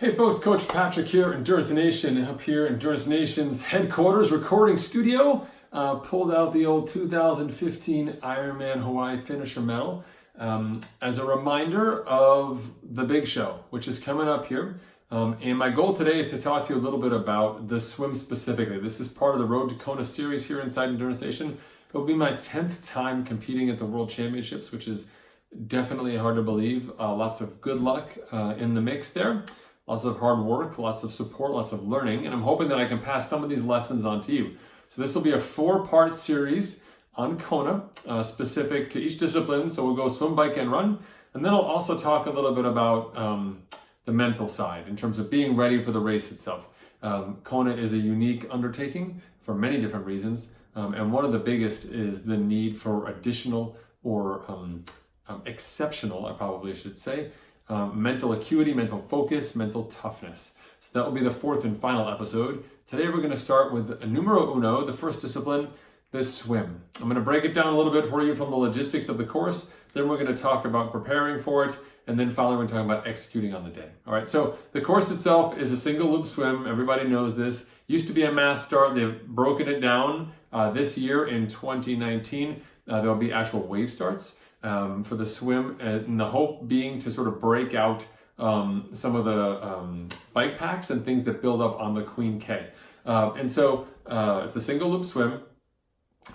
Hey folks, Coach Patrick here, Endurance Nation, up here, Endurance Nation's headquarters recording studio. Pulled out the old 2015 Ironman Hawaii finisher medal as a reminder of the big show, which is coming up here. And my goal today is to talk to you a little bit about the swim specifically. This is part of the Road to Kona series here inside Endurance Nation. It will be my 10th time competing at the World Championships, which is definitely hard to believe. Lots of good luck in the mix there. Lots of hard work, lots of support, lots of learning, and I'm hoping that I can pass some of these lessons on to you. So this will be a 4-part series on Kona, specific to each discipline. So we'll go swim, bike, and run. And then I'll also talk a little bit about the mental side in terms of being ready for the race itself. Kona is a unique undertaking for many different reasons. And one of the biggest is the need for additional or exceptional, I probably should say, mental acuity, mental focus, mental toughness. So that will be the 4th and final episode. Today we're going to start with numero uno, the first discipline, the swim. I'm going to break it down a little bit for you from the logistics of the course. Then we're going to talk about preparing for it. And then finally we're talking about executing on the day. All right, so the course itself is a single loop swim. Everybody knows this. Used to be a mass start. They've broken it down this year in 2019. There'll be actual wave starts for the swim, and the hope being to sort of break out some of the bike packs and things that build up on the Queen K. And so it's a single loop swim.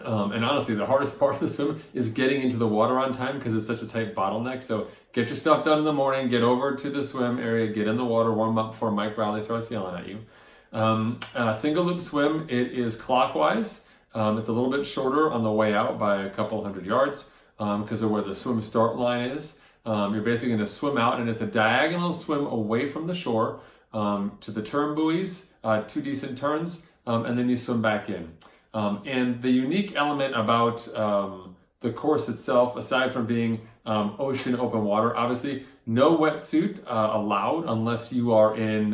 And honestly, the hardest part of the swim is getting into the water on time because it's such a tight bottleneck. So get your stuff done in the morning, get over to the swim area, get in the water, warm up before Mike Riley starts yelling at you. Single loop swim, it is clockwise. It's a little bit shorter on the way out by a couple hundred yards because of where the swim start line is. You're basically going to swim out, and it's a diagonal swim away from the shore to the turn buoys, 2 decent turns, and then you swim back in. And the unique element about the course itself, aside from being ocean open water, obviously no wetsuit allowed unless you are in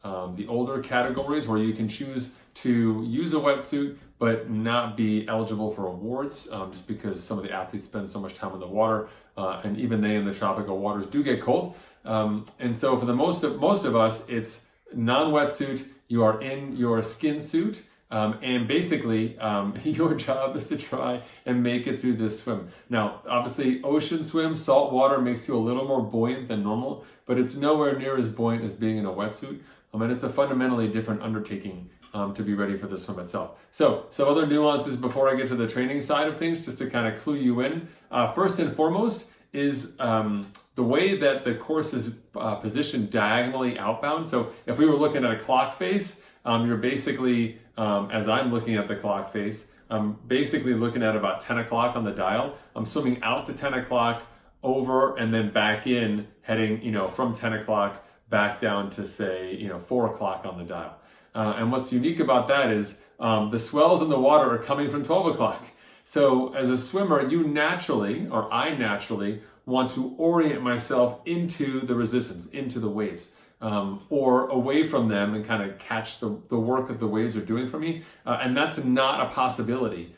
the older categories where you can choose to use a wetsuit but not be eligible for awards just because some of the athletes spend so much time in the water and even they in the tropical waters do get cold. And so for the most of us, it's non-wetsuit. You are in your skin suit. And basically, your job is to try and make it through this swim. Now, obviously, ocean swim, salt water makes you a little more buoyant than normal, but it's nowhere near as buoyant as being in a wetsuit. And it's a fundamentally different undertaking to be ready for the swim itself. So, some other nuances before I get to the training side of things, just to kind of clue you in. First and foremost is the way that the course is positioned diagonally outbound. So, if we were looking at a clock face, you're basically, as I'm looking at the clock face, I'm basically looking at about 10 o'clock on the dial. I'm swimming out to 10 o'clock, over, and then back in, heading, from 10 o'clock back down to, say, 4 o'clock on the dial. And what's unique about that is the swells in the water are coming from 12 o'clock. So as a swimmer, I naturally want to orient myself into the resistance, into the waves. Or away from them and kind of catch the work that the waves are doing for me. And that's not a possibility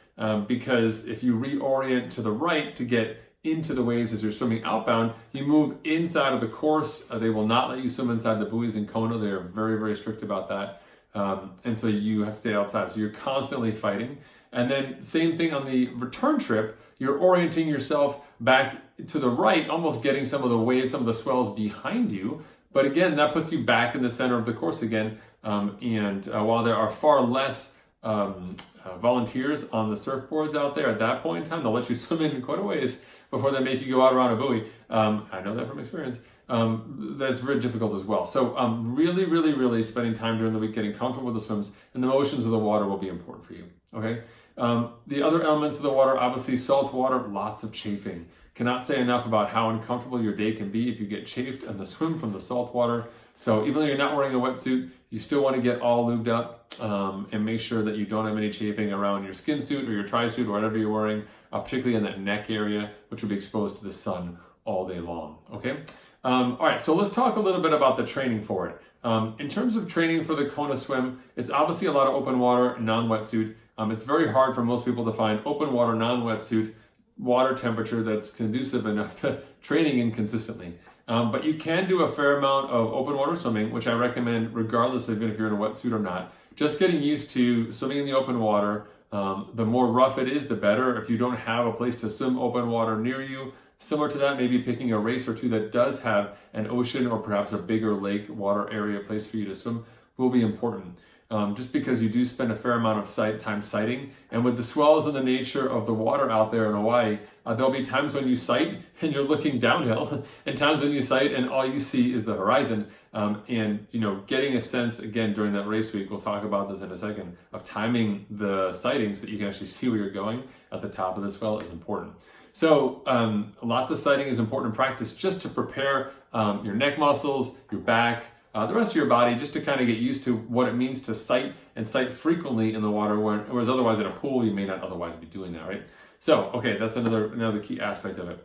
because if you reorient to the right to get into the waves as you're swimming outbound, you move inside of the course. They will not let you swim inside the buoys in Kona. They are very, very strict about that. And so you have to stay outside. So you're constantly fighting. And then same thing on the return trip, you're orienting yourself back to the right, almost getting some of the waves, some of the swells behind you. But again, that puts you back in the center of the course again. And while there are far less volunteers on the surfboards out there at that point in time, they'll let you swim in quite a ways before they make you go out around a buoy. I know that from experience. That's very difficult as well. So really, really, really spending time during the week getting comfortable with the swims, and the motions of the water will be important for you. Okay. The other elements of the water, obviously salt water, lots of chafing. Cannot say enough about how uncomfortable your day can be if you get chafed in the swim from the salt water. So even though you're not wearing a wetsuit, you still want to get all lubed up and make sure that you don't have any chafing around your skin suit or your tri-suit or whatever you're wearing, particularly in that neck area, which will be exposed to the sun all day long. Okay. All right. So let's talk a little bit about the training for it. In terms of training for the Kona swim, it's obviously a lot of open water, non-wetsuit. It's very hard for most people to find open water, non-wetsuit water temperature that's conducive enough to training in consistently. But you can do a fair amount of open water swimming, which I recommend regardless of even if you're in a wetsuit or not. Just getting used to swimming in the open water. The more rough it is, the better. If you don't have a place to swim open water near you, similar to that, maybe picking a race or two that does have an ocean or perhaps a bigger lake water area place for you to swim will be important. Just because you do spend a fair amount of time sighting. And with the swells and the nature of the water out there in Hawaii, there'll be times when you sight and you're looking downhill, and times when you sight and all you see is the horizon. And getting a sense, again, during that race week, we'll talk about this in a second, of timing the sighting so that you can actually see where you're going at the top of the swell is important. So lots of sighting is important in practice just to prepare your neck muscles, your back, the rest of your body, just to kind of get used to what it means to sight and sight frequently in the water, whereas otherwise in a pool you may not otherwise be doing that, right? So, okay, that's another key aspect of it.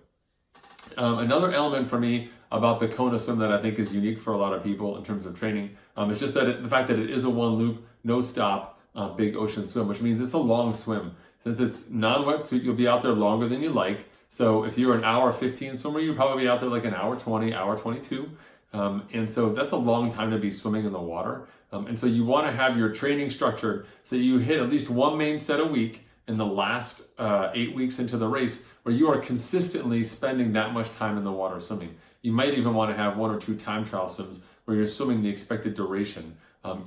Another element for me about the Kona swim that I think is unique for a lot of people in terms of training is just that the fact that it is a one loop, no stop, big ocean swim, which means it's a long swim. Since it's non-wetsuit, you'll be out there longer than you like. So if you're an hour 15 swimmer, you'll probably be out there like an hour 20, hour 22. And so that's a long time to be swimming in the water. And so you want to have your training structured so you hit at least one main set a week in the last 8 weeks into the race, where you are consistently spending that much time in the water swimming. You might even want to have 1 or 2 time trial swims where you're swimming the expected duration,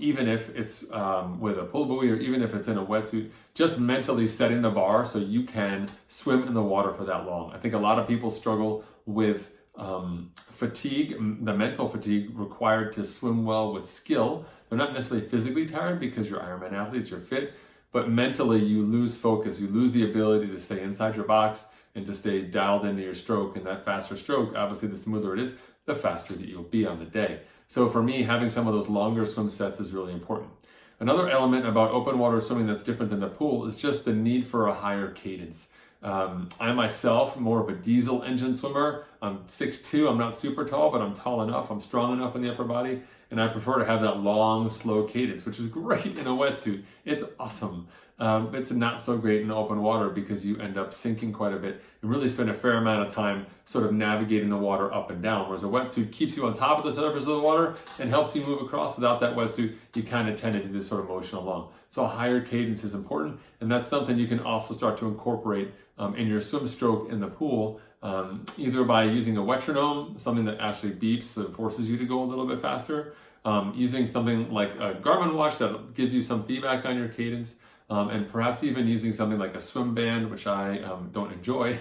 even if it's with a pull buoy or even if it's in a wetsuit, just mentally setting the bar so you can swim in the water for that long. I think a lot of people struggle with fatigue, the mental fatigue required to swim well with skill. They're not necessarily physically tired because you're Ironman athletes, you're fit, but mentally you lose focus, you lose the ability to stay inside your box and to stay dialed into your stroke. And that faster stroke, obviously the smoother it is, the faster that you'll be on the day. So for me, having some of those longer swim sets is really important. Another element about open water swimming that's different than the pool is just the need for a higher cadence. I myself, more of a diesel engine swimmer. I'm 6'2", I'm not super tall, but I'm tall enough, I'm strong enough in the upper body, and I prefer to have that long, slow cadence, which is great in a wetsuit. It's awesome. It's not so great in open water because you end up sinking quite a bit and really spend a fair amount of time sort of navigating the water up and down. Whereas a wetsuit keeps you on top of the surface of the water and helps you move across. Without that wetsuit, you kind of tend to do this sort of motion along. So a higher cadence is important, and that's something you can also start to incorporate in your swim stroke in the pool, either by using a metronome, something that actually beeps and forces you to go a little bit faster, using something like a Garmin watch that gives you some feedback on your cadence, and perhaps even using something like a swim band, which I don't enjoy,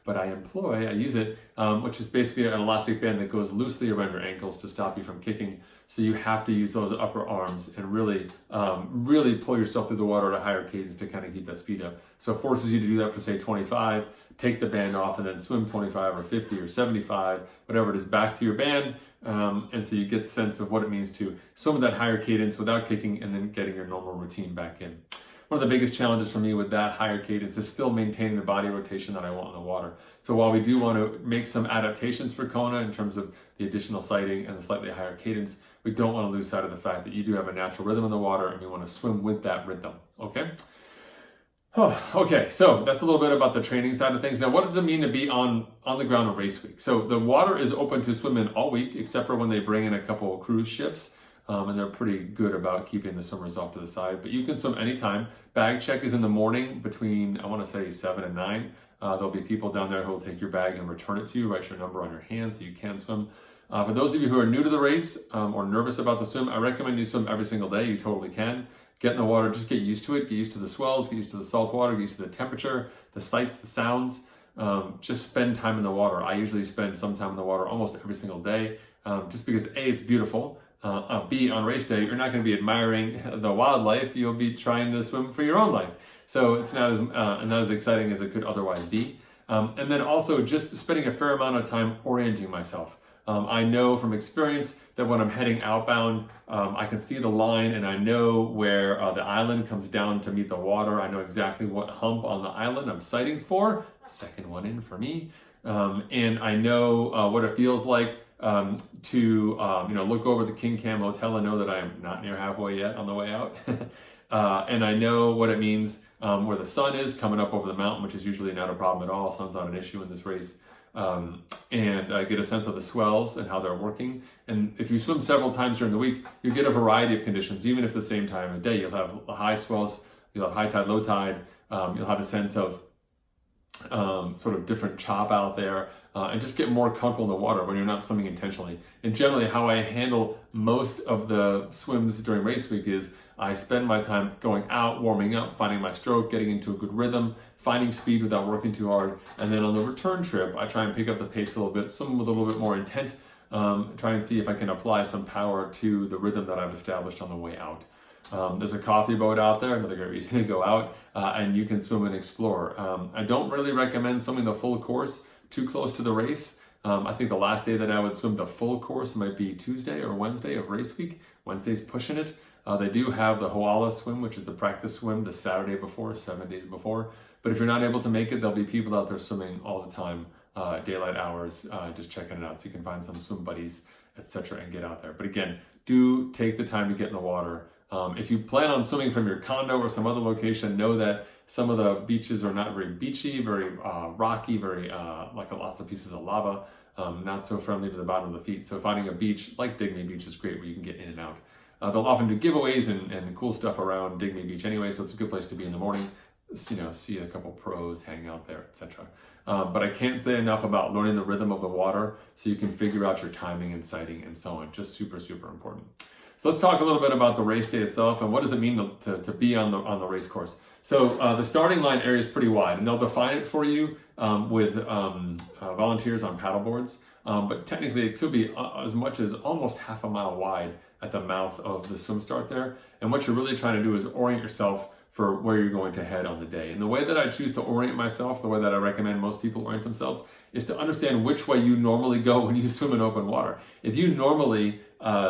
but I use it, which is basically an elastic band that goes loosely around your ankles to stop you from kicking. So you have to use those upper arms and really pull yourself through the water at a higher cadence to kind of keep that speed up. So it forces you to do that for say 25, take the band off and then swim 25 or 50 or 75, whatever it is, back to your band. And so you get the sense of what it means to swim with that higher cadence without kicking and then getting your normal routine back in. One of the biggest challenges for me with that higher cadence is still maintaining the body rotation that I want in the water. So while we do want to make some adaptations for Kona in terms of the additional sighting and the slightly higher cadence, we don't want to lose sight of the fact that you do have a natural rhythm in the water and we want to swim with that rhythm, okay? Okay, so that's a little bit about the training side of things. Now, what does it mean to be on the ground on race week? So the water is open to swim in all week, except for when they bring in a couple of cruise ships. And they're pretty good about keeping the swimmers off to the side. But you can swim anytime. Bag check is in the morning between, I want to say, 7 and 9. There'll be people down there who will take your bag and return it to you, write your number on your hand so you can swim. For those of you who are new to the race or nervous about the swim, I recommend you swim every single day. You totally can. Get in the water, just get used to it. Get used to the swells, get used to the salt water, get used to the temperature, the sights, the sounds. Just spend time in the water. I usually spend some time in the water almost every single day just because A, it's beautiful. B, on race day, you're not going to be admiring the wildlife. You'll be trying to swim for your own life. So it's not as exciting as it could otherwise be. And then also just spending a fair amount of time orienting myself. I know from experience that when I'm heading outbound, I can see the line and I know where the island comes down to meet the water. I know exactly what hump on the island I'm sighting for. Second one in for me. And I know what it feels like to look over the King Cam Hotel and know that I am not near halfway yet on the way out. and I know what it means where the sun is coming up over the mountain, which is usually not a problem at all. Sun's not an issue in this race. And I get a sense of the swells and how they're working. And if you swim several times during the week, you get a variety of conditions, even if the same time of day. You'll have high swells, you'll have high tide, low tide, you'll have a sense of sort of different chop out there, and just get more comfortable in the water when you're not swimming intentionally. And generally how I handle most of the swims during race week is I spend my time going out, warming up, finding my stroke, getting into a good rhythm, finding speed without working too hard. And then on the return trip, I try and pick up the pace a little bit, swim with a little bit more intent, try and see if I can apply some power to the rhythm that I've established on the way out. There's a coffee boat out there, another great reason to go out, and you can swim and explore. I don't really recommend swimming the full course too close to the race. I think the last day that I would swim the full course might be Tuesday or Wednesday of race week. Wednesday's pushing it. They do have the Hoala swim, which is the practice swim, the Saturday before, 7 days before. But if you're not able to make it, there'll be people out there swimming all the time, daylight hours, just checking it out. So you can find some swim buddies, etc., and get out there. But again, do take the time to get in the water. If you plan on swimming from your condo or some other location, know that some of the beaches are not very beachy, very rocky, very like lots of pieces of lava, not so friendly to the bottom of the feet. So finding a beach like Digme Beach is great where you can get in and out. They'll often do giveaways and cool stuff around Digme Beach anyway, so it's a good place to be in the morning. You know, see a couple pros hang out there, etc. But I can't say enough about learning the rhythm of the water so you can figure out your timing and sighting and so on. Just super, super important. So let's talk a little bit about the race day itself and what does it mean to be on the race course. So the starting line area is pretty wide, and they'll define it for you with volunteers on paddle boards. But technically it could be as much as almost half a mile wide at the mouth of the swim start there. And what you're really trying to do is orient yourself for where you're going to head on the day. And the way that I choose to orient myself, the way that I recommend most people orient themselves, is to understand which way you normally go when you swim in open water. If you normally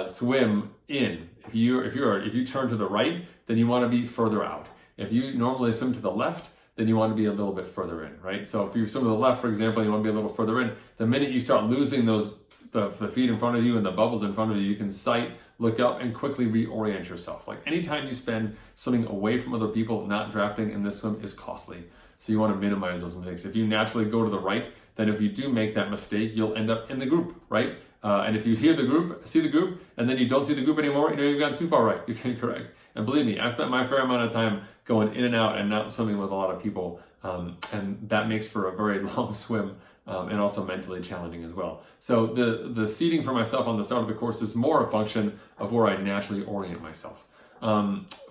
swim in, if you turn to the right, then you want to be further out. If you normally swim to the left, then you want to be a little bit further in, right? So if you swim to the left, for example, you want to be a little further in. The minute you start losing the feet in front of you and the bubbles in front of you, you can sight, look up, and quickly reorient yourself. Like anytime you spend swimming away from other people, not drafting in this swim is costly. So you want to minimize those mistakes. If you naturally go to the right, then if you do make that mistake, you'll end up in the group, right? And if you see the group, and then you don't see the group anymore, you know you've gone too far right. You can correct. And believe me, I've spent my fair amount of time going in and out and not swimming with a lot of people. And that makes for a very long swim and also mentally challenging as well. So the seating for myself on the start of the course is more a function of where I naturally orient myself.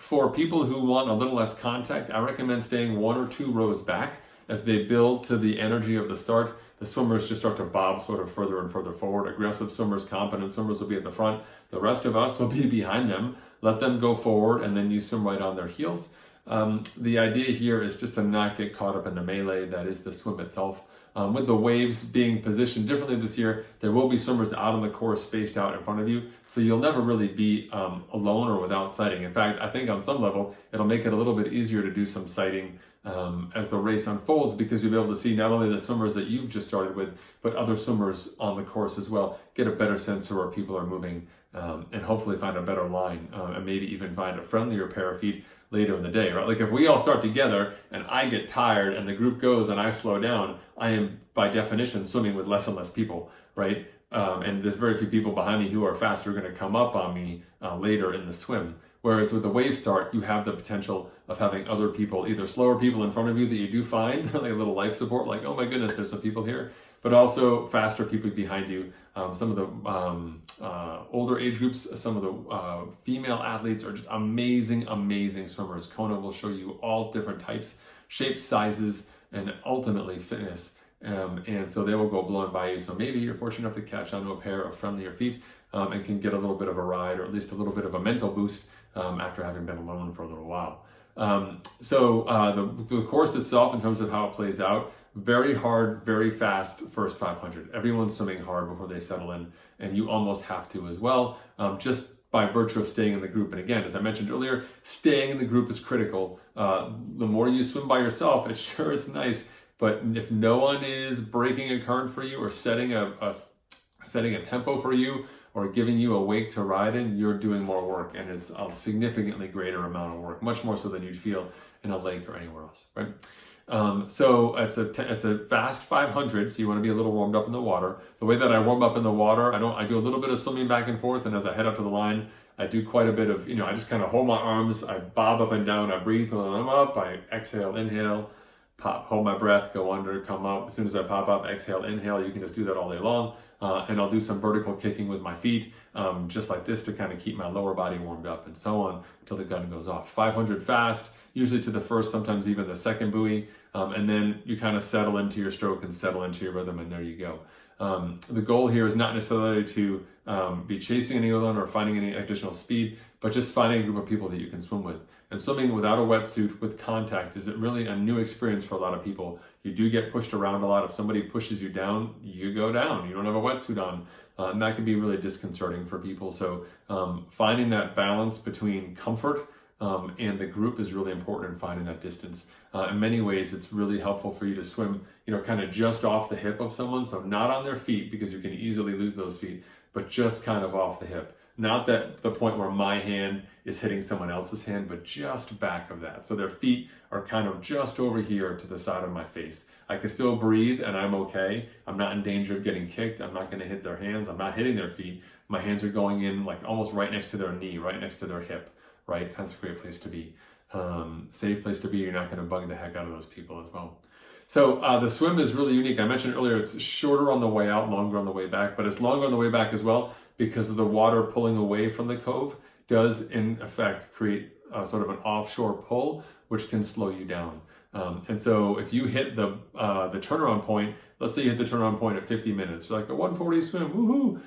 For people who want a little less contact, I recommend staying 1 or 2 rows back as they build to the energy of the start. The swimmers just start to bob sort of further and further forward. Aggressive swimmers, competent swimmers will be at the front. The rest of us will be behind them. Let them go forward and then you swim right on their heels. The idea here is just to not get caught up in the melee that is the swim itself. With the waves being positioned differently this year, there will be swimmers out on the course spaced out in front of you. So you'll never really be alone or without sighting. In fact, I think on some level, it'll make it a little bit easier to do some sighting as the race unfolds, because you'll be able to see not only the swimmers that you've just started with, but other swimmers on the course as well. Get a better sense of where people are moving and hopefully find a better line and maybe even find a friendlier pair of feet later in the day, right? Like if we all start together and I get tired and the group goes and I slow down, I am by definition swimming with less and less people, right? And there's very few people behind me who are fast who are going to come up on me later in the swim. Whereas with the wave start, you have the potential of having other people, either slower people in front of you that you do find, like a little life support, like, oh my goodness, there's some people here, but also faster people behind you. Some of the older age groups, some of the female athletes are just amazing, amazing swimmers. Kona will show you all different types, shapes, sizes, and ultimately fitness. And so they will go blowing by you. So maybe you're fortunate enough to catch onto a pair of friendlier feet and can get a little bit of a ride, or at least a little bit of a mental boost after having been alone for a little while. The course itself, in terms of how it plays out, very hard, very fast first 500. Everyone's swimming hard before they settle in, and you almost have to as well, just by virtue of staying in the group. And again, as I mentioned earlier, staying in the group is critical. The more you swim by yourself, it's nice, but if no one is breaking a current for you or setting a tempo for you, or giving you a wake to ride in, you're doing more work, and it's a significantly greater amount of work, much more so than you'd feel in a lake or anywhere else, right? So it's a fast 500, so you want to be a little warmed up in the water. The way that I warm up in the water, I do a little bit of swimming back and forth, and as I head up to the line, I do quite a bit of, I just kind of hold my arms, I bob up and down, I breathe when I'm up, I exhale, inhale, pop, hold my breath, go under, come up. As soon as I pop up, exhale, inhale. You can just do that all day long. And I'll do some vertical kicking with my feet, just like this, to kind of keep my lower body warmed up, and so on until the gun goes off. 500 fast, usually to the first, sometimes even the second buoy. And then you kind of settle into your stroke and settle into your rhythm, and there you go. The goal here is not necessarily to be chasing anyone or finding any additional speed, but just finding a group of people that you can swim with. And swimming without a wetsuit with contact is really a new experience for a lot of people. You do get pushed around a lot. If somebody pushes you down, you go down. You don't have a wetsuit on. And that can be really disconcerting for people. So finding that balance between comfort and the group is really important in finding that distance. In many ways, it's really helpful for you to swim, kind of just off the hip of someone. So not on their feet, because you can easily lose those feet, but just kind of off the hip. Not that the point where my hand is hitting someone else's hand, but just back of that. So their feet are kind of just over here to the side of my face. I can still breathe and I'm okay. I'm not in danger of getting kicked. I'm not going to hit their hands. I'm not hitting their feet. My hands are going in like almost right next to their knee, right next to their hip, right? That's a great place to be. Safe place to be. You're not going to bug the heck out of those people as well. So the swim is really unique. I mentioned earlier, it's shorter on the way out, longer on the way back, but it's longer on the way back as well, because of the water pulling away from the cove does in effect create sort of an offshore pull, which can slow you down. And so if you hit the turnaround point, let's say you hit the turnaround point at 50 minutes, like a 140 swim, woohoo!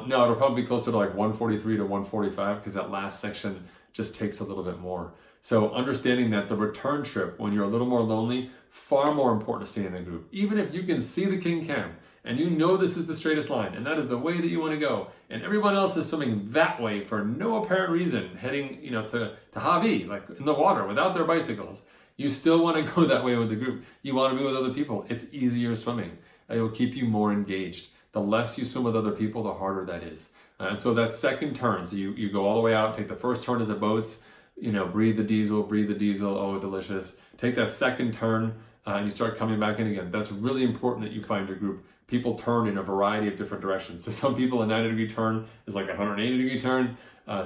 No, it'll probably be closer to like 143 to 145, because that last section just takes a little bit more. So understanding that the return trip, when you're a little more lonely, far more important to stay in the group. Even if you can see the king cam and you know this is the straightest line and that is the way that you want to go, and everyone else is swimming that way for no apparent reason, heading to Hawaii, like in the water without their bicycles, you still want to go that way with the group. You want to be with other people. It's easier swimming. It will keep you more engaged. The less you swim with other people, the harder that is. And so that second turn, so you go all the way out, take the first turn to the boats, breathe the diesel, oh, delicious. Take that second turn and you start coming back in again. That's really important that you find your group. People turn in a variety of different directions. So some people a 90-degree turn is like a 180-degree turn.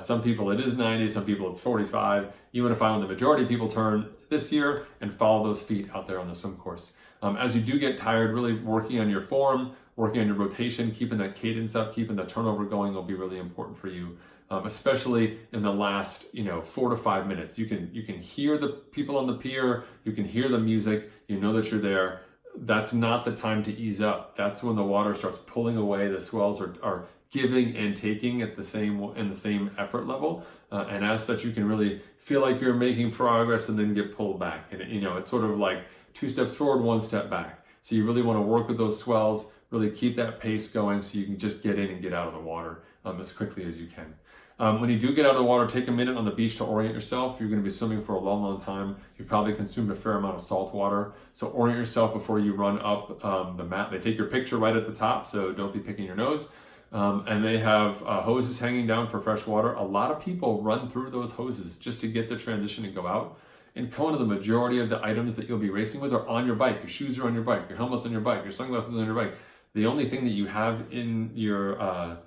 Some people it is 90, some people it's 45. You want to find when the majority of people turn this year and follow those feet out there on the swim course. As you do get tired, really working on your form, working on your rotation, keeping that cadence up, keeping the turnover going will be really important for you. Especially in the last 4 to 5 minutes. You can hear the people on the pier, you can hear the music, you know that you're there. That's not the time to ease up. That's when the water starts pulling away, the swells are giving and taking at the same effort level, and as such you can really feel like you're making progress and then get pulled back, and it's sort of like 2 steps forward, 1 step back. So you really want to work with those swells, really keep that pace going so you can just get in and get out of the water as quickly as you can. When you do get out of the water, take a minute on the beach to orient yourself. You're going to be swimming for a long, long time. You've probably consumed a fair amount of salt water. So orient yourself before you run up the mat. They take your picture right at the top, so don't be picking your nose. And they have hoses hanging down for fresh water. A lot of people run through those hoses just to get the transition and go out. In Kona, the majority of the items that you'll be racing with are on your bike. Your shoes are on your bike, your helmet's on your bike, your sunglasses on your bike. The only thing that you have in your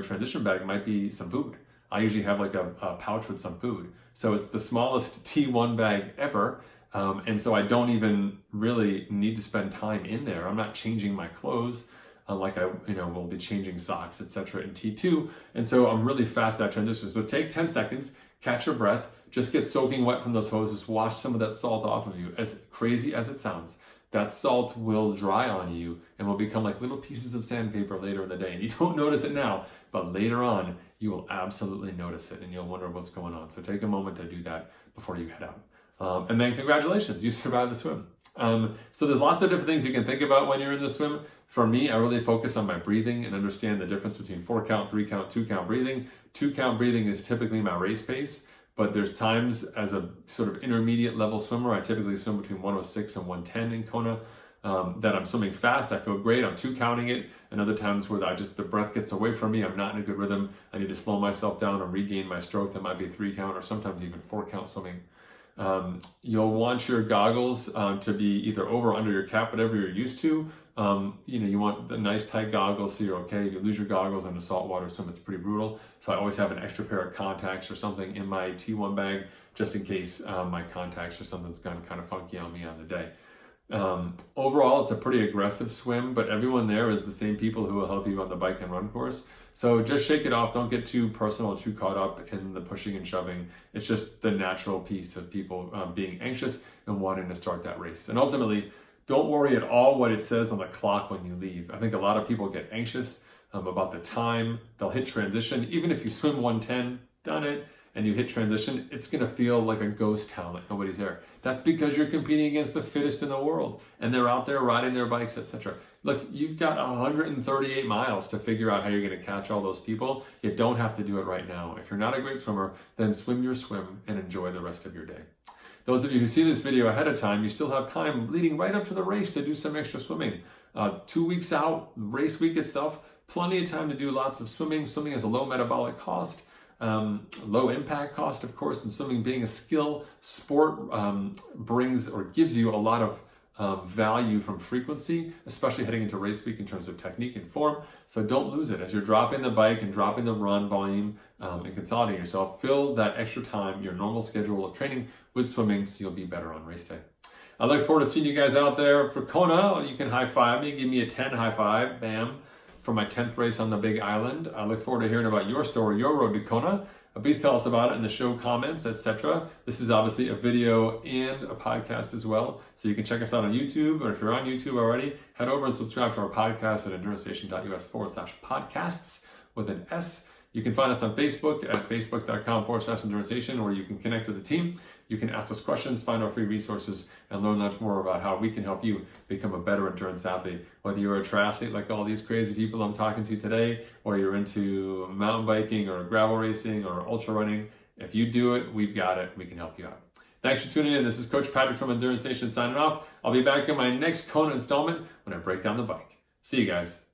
transition bag might be some food. I usually have like a pouch with some food. So it's the smallest T1 bag ever. And so I don't even really need to spend time in there. I'm not changing my clothes like I will be changing socks, etc. in T2. And so I'm really fast at that transition. So take 10 seconds, catch your breath, just get soaking wet from those hoses, wash some of that salt off of you. As crazy as it sounds, that salt will dry on you and will become like little pieces of sandpaper later in the day. And you don't notice it now, but later on, you will absolutely notice it and you'll wonder what's going on. So take a moment to do that before you head out. And then congratulations, you survived the swim. So there's lots of different things you can think about when you're in the swim. For me, I really focus on my breathing and understand the difference between 4 count, 3 count, 2 count breathing. 2 count breathing is typically my race pace. But there's times as a sort of intermediate level swimmer, I typically swim between 106 and 110 in Kona. that I'm swimming fast, I feel great, I'm 2 counting it, and other times where the breath gets away from me, I'm not in a good rhythm, I need to slow myself down and regain my stroke. That might be a 3 count or sometimes even 4 count swimming. You'll want your goggles to be either over or under your cap, whatever you're used to. You want the nice tight goggles so you're okay. If you lose your goggles in a saltwater swim, it's pretty brutal. So I always have an extra pair of contacts or something in my T1 bag, just in case my contacts or something's gone kind of funky on me on the day. Overall, it's a pretty aggressive swim, but everyone there is the same people who will help you on the bike and run course. So just shake it off. Don't get too personal, too caught up in the pushing and shoving. It's just the natural piece of people being anxious and wanting to start that race. And ultimately, don't worry at all what it says on the clock when you leave. I think a lot of people get anxious about the time. They'll hit transition. Even if you swim 1:10, done it, and you hit transition, it's going to feel like a ghost town, like nobody's there. That's because you're competing against the fittest in the world, and they're out there riding their bikes, etc. Look, you've got 138 miles to figure out how you're going to catch all those people. You don't have to do it right now. If you're not a great swimmer, then swim your swim and enjoy the rest of your day. Those of you who see this video ahead of time, you still have time leading right up to the race to do some extra swimming. 2 weeks out, race week itself, plenty of time to do lots of swimming. Swimming has a low metabolic cost. Low impact cost, of course, and swimming being a skill sport brings or gives you a lot of value from frequency, especially heading into race week in terms of technique and form. So don't lose it. As you're dropping the bike and dropping the run volume and consolidating yourself, fill that extra time, your normal schedule of training with swimming, so you'll be better on race day. I look forward to seeing you guys out there for Kona. You can high five me, give me a 10 high five, bam, for my 10th race on the Big Island. I look forward to hearing about your story, your road to Kona. Please tell us about it in the show comments, etc. This is obviously a video and a podcast as well. So you can check us out on YouTube, or if you're on YouTube already, head over and subscribe to our podcast at endurancestation.us/podcasts with an S. You can find us on Facebook at facebook.com/EnduranceStation, where you can connect with the team. You can ask us questions, find our free resources, and learn much more about how we can help you become a better endurance athlete. Whether you're a triathlete like all these crazy people I'm talking to today, or you're into mountain biking or gravel racing or ultra running, if you do it, we've got it. We can help you out. Thanks for tuning in. This is Coach Patrick from Endurance Nation signing off. I'll be back in my next Kona installment when I break down the bike. See you guys.